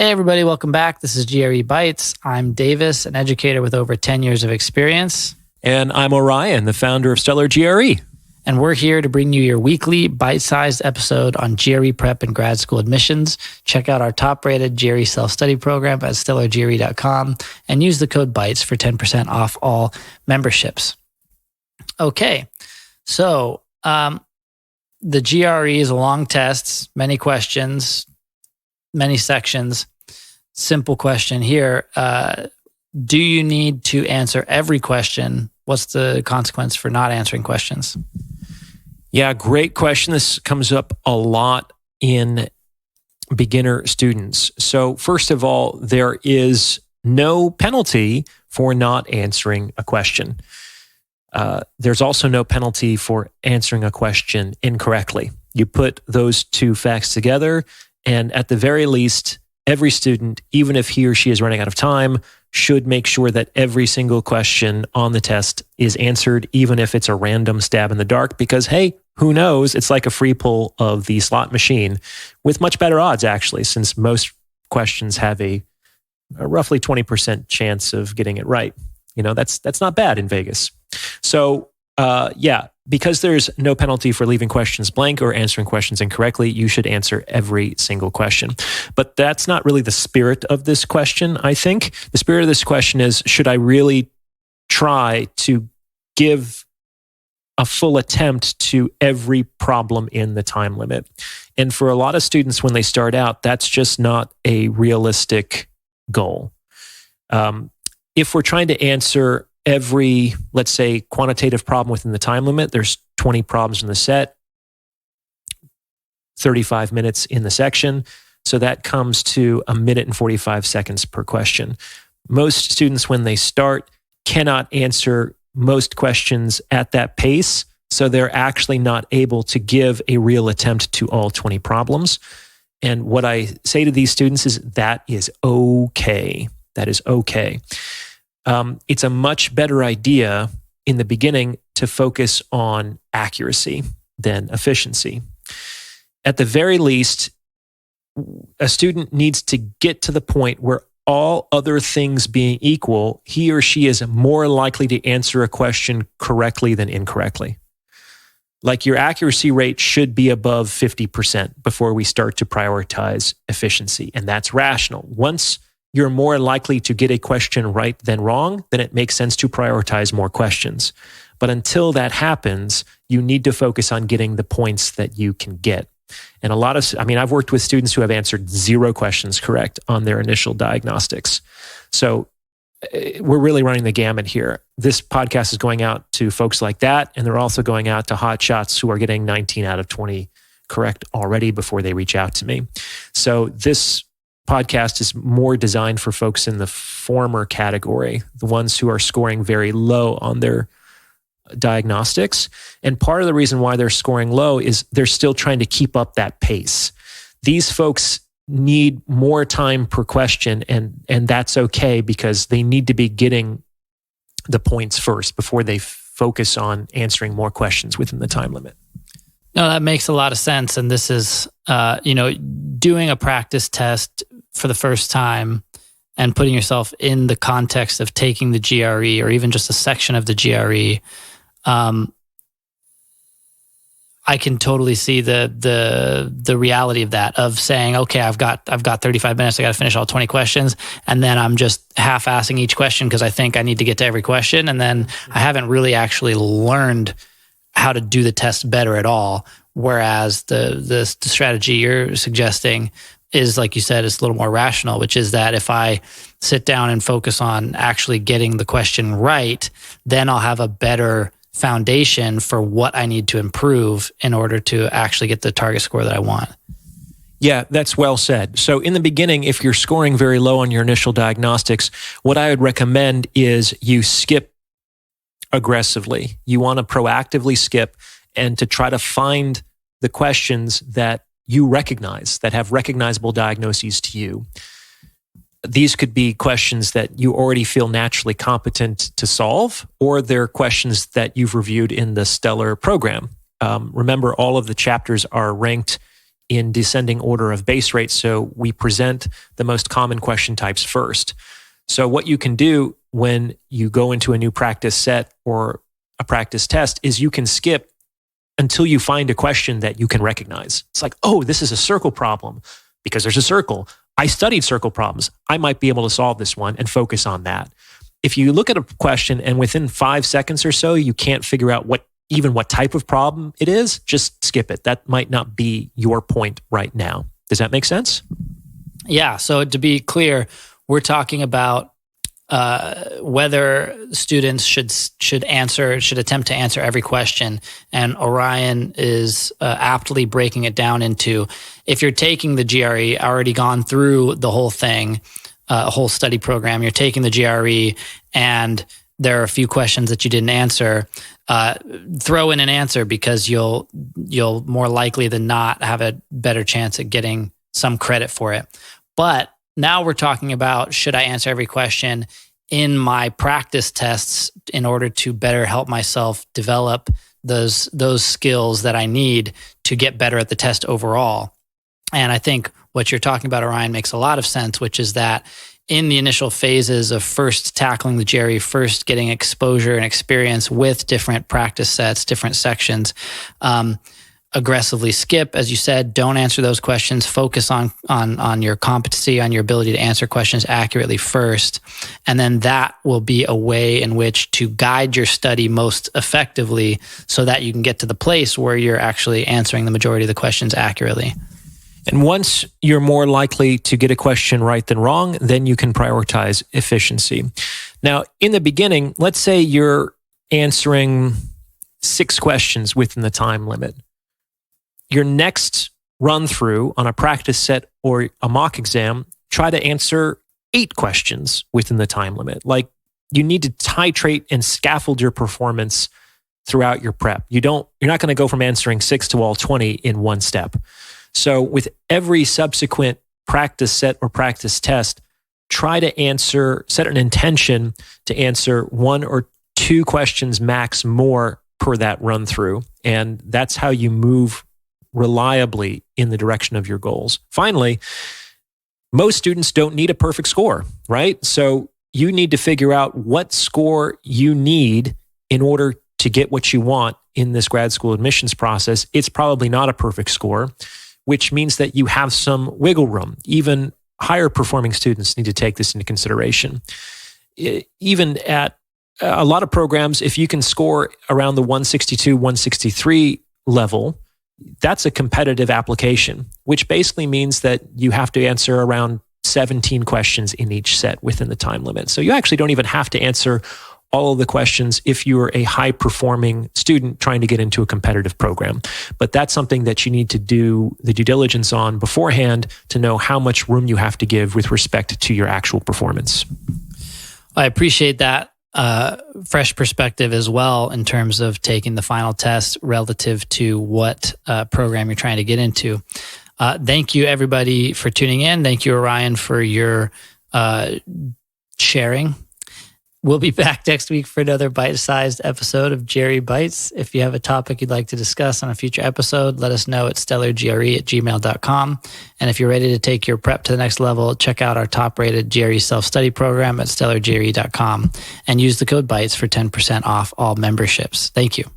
Hey, everybody, welcome back. This is GRE Bytes. I'm Davis, an educator with over 10 years of experience. And I'm Orion, the founder of Stellar GRE. And we're here to bring you your weekly bite-sized episode on GRE prep and grad school admissions. Check out our top-rated GRE self-study program at stellargre.com and use the code BYTES for 10% off all memberships. Okay, so the GRE is a long test, many questions, many sections. Simple question here. Do you need to answer every question? What's the consequence for not answering questions? Yeah, great question. This comes up a lot in beginner students. So first of all, there is no penalty for not answering a question. There's also no penalty for answering a question incorrectly. You put those two facts together, and at the very least, every student, even if he or she is running out of time, should make sure that every single question on the test is answered, even if it's a random stab in the dark, because, hey, who knows? It's like a free pull of the slot machine with much better odds, actually, since most questions have a roughly 20% chance of getting it right. You know, that's not bad in Vegas. So, because there's no penalty for leaving questions blank or answering questions incorrectly, you should answer every single question. But that's not really the spirit of this question, I think. The spirit of this question is, should I really try to give a full attempt to every problem in the time limit? And for a lot of students, when they start out, that's just not a realistic goal. If we're trying to answer every, let's say, quantitative problem within the time limit, there's 20 problems in the set, 35 minutes in the section. So that comes to 1 minute and 45 seconds per question. Most students, when they start, cannot answer most questions at that pace. So they're actually not able to give a real attempt to all 20 problems. And what I say to these students is that is okay. That is okay. It's a much better idea in the beginning to focus on accuracy than efficiency. At the very least, a student needs to get to the point where, all other things being equal, he or she is more likely to answer a question correctly than incorrectly. Like, your accuracy rate should be above 50% before we start to prioritize efficiency. And that's rational. Once you're more likely to get a question right than wrong, then it makes sense to prioritize more questions. But until that happens, you need to focus on getting the points that you can get. And I've worked with students who have answered 0 questions correct on their initial diagnostics. So we're really running the gamut here. This podcast is going out to folks like that, and they're also going out to hotshots who are getting 19 out of 20 correct already before they reach out to me. So this podcast is more designed for folks in the former category, the ones who are scoring very low on their diagnostics. And part of the reason why they're scoring low is they're still trying to keep up that pace. These folks need more time per question, and that's okay, because they need to be getting the points first before they focus on answering more questions within the time limit. No, that makes a lot of sense. And this is, doing a practice test for the first time and putting yourself in the context of taking the GRE or even just a section of the GRE. I can totally see the reality of that, of saying, okay, I've got 35 minutes. I got to finish all 20 questions. And then I'm just half-assing each question because I think I need to get to every question. And then I haven't really actually learned how to do the test better at all. Whereas the strategy you're suggesting is, like you said, is a little more rational, which is that if I sit down and focus on actually getting the question right, then I'll have a better foundation for what I need to improve in order to actually get the target score that I want. Yeah, that's well said. So in the beginning, if you're scoring very low on your initial diagnostics, what I would recommend is you skip aggressively. You want to proactively skip and to try to find the questions that you recognize, that have recognizable diagnoses to you. These could be questions that you already feel naturally competent to solve, or they're questions that you've reviewed in the Stellar program. Remember, all of the chapters are ranked in descending order of base rate. So we present the most common question types first. So what you can do when you go into a new practice set or a practice test is you can skip until you find a question that you can recognize. It's like, oh, this is a circle problem because there's a circle. I studied circle problems. I might be able to solve this one and focus on that. If you look at a question and within 5 seconds or so, you can't figure out what type of problem it is, just skip it. That might not be your point right now. Does that make sense? Yeah. So to be clear, we're talking about whether students should attempt to answer every question. And Orion is aptly breaking it down into, if you're taking the GRE, already gone through the whole thing, a whole study program, you're taking the GRE and there are a few questions that you didn't answer, throw in an answer because you'll more likely than not have a better chance at getting some credit for it. But now we're talking about, should I answer every question in my practice tests in order to better help myself develop those skills that I need to get better at the test overall? And I think what you're talking about, Orion, makes a lot of sense, which is that in the initial phases of first tackling the GRE, first getting exposure and experience with different practice sets, different sections, aggressively skip, as you said, don't answer those questions, focus on your competency, on your ability to answer questions accurately first. And then that will be a way in which to guide your study most effectively so that you can get to the place where you're actually answering the majority of the questions accurately. And once you're more likely to get a question right than wrong, then you can prioritize efficiency. Now, in the beginning, let's say you're answering 6 questions within the time limit. Your next run through on a practice set or a mock exam, try to answer 8 questions within the time limit. Like, you need to titrate and scaffold your performance throughout your prep. You're not going to go from answering 6 to all 20 in one step. So with every subsequent practice set or practice test, try to set an intention to answer 1 or 2 questions max more per that run through. And that's how you move reliably in the direction of your goals. Finally, most students don't need a perfect score, right? So you need to figure out what score you need in order to get what you want in this grad school admissions process. It's probably not a perfect score, which means that you have some wiggle room. Even higher performing students need to take this into consideration. Even at a lot of programs, if you can score around the 162, 163 level, that's a competitive application, which basically means that you have to answer around 17 questions in each set within the time limit. So you actually don't even have to answer all of the questions if you're a high-performing student trying to get into a competitive program. But that's something that you need to do the due diligence on beforehand to know how much room you have to give with respect to your actual performance. I appreciate that fresh perspective as well in terms of taking the final test relative to what program you're trying to get into. Thank you, everybody, for tuning in. Thank you, Orion, for your sharing. We'll be back next week for another bite-sized episode of Jerry Bites. If you have a topic you'd like to discuss on a future episode, let us know at stellargre@gmail.com. And if you're ready to take your prep to the next level, check out our top-rated GRE self-study program at stellargre.com and use the code BITES for 10% off all memberships. Thank you.